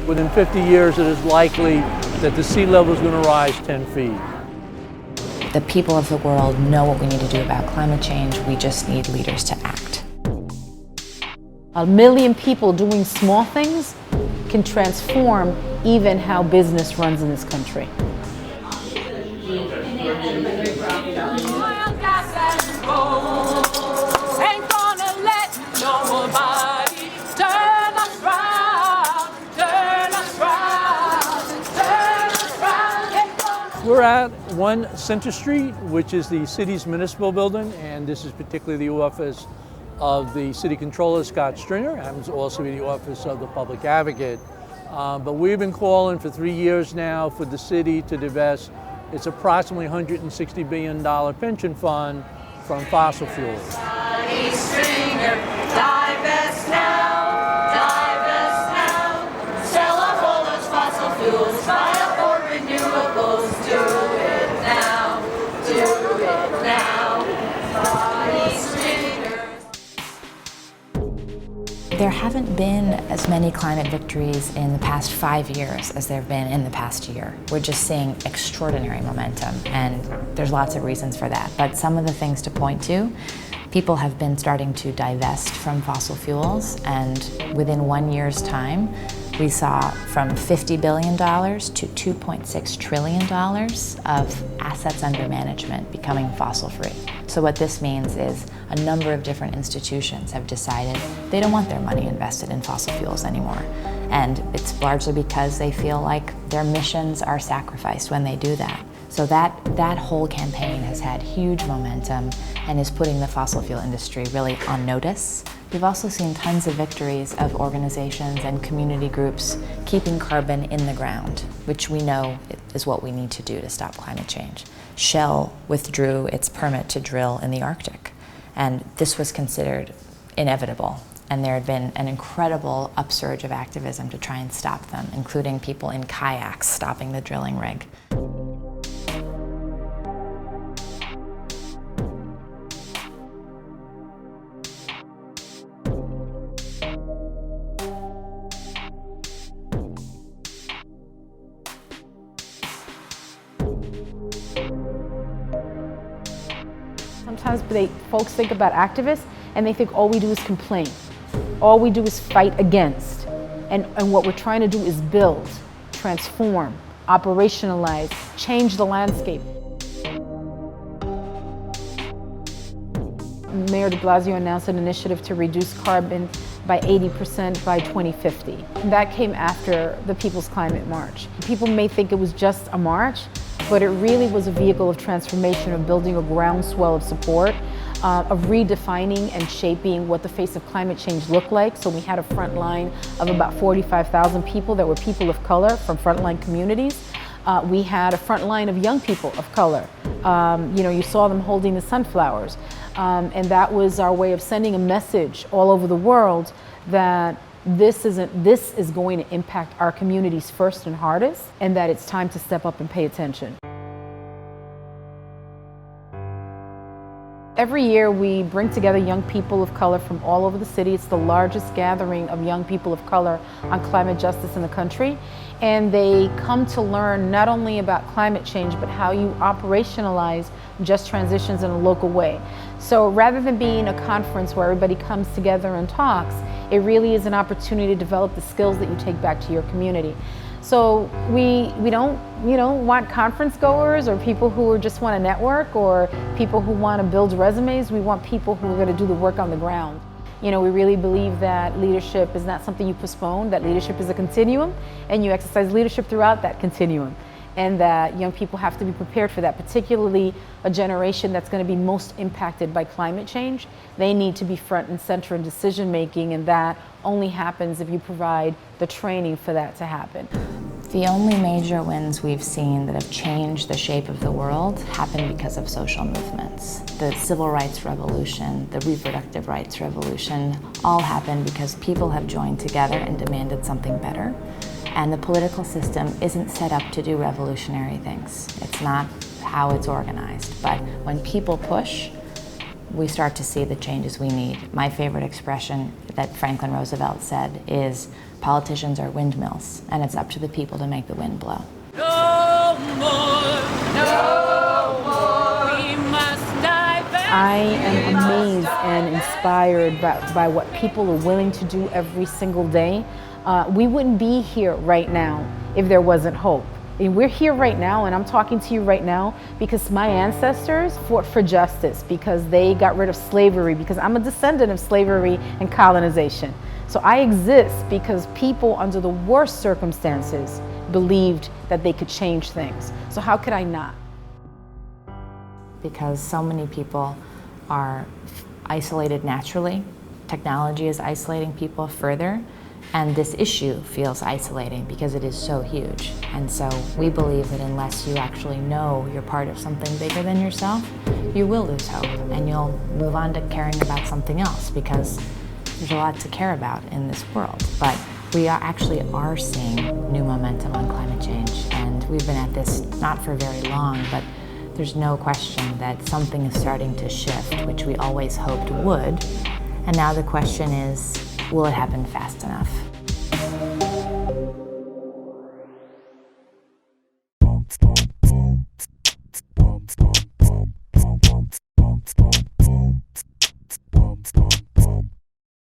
Within 50 years, it is likely that the sea level is going to rise 10 feet. The people of the world know what we need to do about climate change. We just need leaders to act. 1 million people doing small things can transform even how business runs in this country. We're at 1 Center Street, which is the city's municipal building, and this is particularly the office of the city controller, Scott Stringer, and happens to also be the office of the public advocate. But we've been calling for 3 years now for the city to divest its approximately $160 billion pension fund from fossil fuels. Stringer, divest now, sell off all those fossil fuels, buy up more renewables, do it now, There haven't been as many climate victories in the past 5 years as there have been in the past year. We're just seeing extraordinary momentum, and there's lots of reasons for that. But some of the things to point to, people have been starting to divest from fossil fuels, and within 1 year's time, we saw from $50 billion to $2.6 trillion of assets under management becoming fossil-free. So what this means is a number of different institutions have decided they don't want their money invested in fossil fuels anymore. And it's largely because they feel like their missions are sacrificed when they do that. So that whole campaign has had huge momentum and is putting the fossil fuel industry really on notice. We've also seen tons of victories of organizations and community groups keeping carbon in the ground, which we know is what we need to do to stop climate change. Shell withdrew its permit to drill in the Arctic, and this was considered inevitable. And there had been an incredible upsurge of activism to try and stop them, including people in kayaks stopping the drilling rig. Sometimes folks think about activists and they think all we do is complain. All we do is fight against. And what we're trying to do is build, transform, operationalize, change the landscape. Mayor de Blasio announced an initiative to reduce carbon by 80% by 2050. And that came after the People's Climate March. People may think it was just a march, but it really was a vehicle of transformation, of building a groundswell of support, of redefining and shaping what the face of climate change looked like. So we had a front line of about 45,000 people that were people of color from frontline communities. We had a front line of young people of color. You saw them holding the sunflowers. And that was our way of sending a message all over the world that this is going to impact our communities first and hardest, and that it's time to step up and pay attention. Every year we bring together young people of color from all over the city. It's the largest gathering of young people of color on climate justice in the country. And they come to learn not only about climate change, but how you operationalize just transitions in a local way. So rather than being a conference where everybody comes together and talks, it really is an opportunity to develop the skills that you take back to your community. So we don't want conference goers or people who just want to network or people who want to build resumes. We want people who are going to do the work on the ground. We really believe that leadership is not something you postpone, that leadership is a continuum, and you exercise leadership throughout that continuum. And that young people have to be prepared for that, particularly a generation that's going to be most impacted by climate change. They need to be front and center in decision making, and that only happens if you provide the training for that to happen. The only major wins we've seen that have changed the shape of the world happened because of social movements. The civil rights revolution, the reproductive rights revolution, all happened because people have joined together and demanded something better. And the political system isn't set up to do revolutionary things. It's not how it's organized. But when people push, we start to see the changes we need. My favorite expression that Franklin Roosevelt said is, politicians are windmills, and it's up to the people to make the wind blow. No more, no more, we must divest. I am amazed and inspired by what people are willing to do every single day. We wouldn't be here right now if there wasn't hope. And we're here right now, and I'm talking to you right now because my ancestors fought for justice, because they got rid of slavery, because I'm a descendant of slavery and colonization. So I exist because people under the worst circumstances believed that they could change things. So how could I not? Because so many people are isolated naturally. Technology is isolating people further. And this issue feels isolating because it is so huge. And so we believe that unless you actually know you're part of something bigger than yourself, you will lose hope and you'll move on to caring about something else, because there's a lot to care about in this world. But we actually are seeing new momentum on climate change, and we've been at this not for very long, but there's no question that something is starting to shift, which we always hoped would. And now the question is, will it happen fast enough?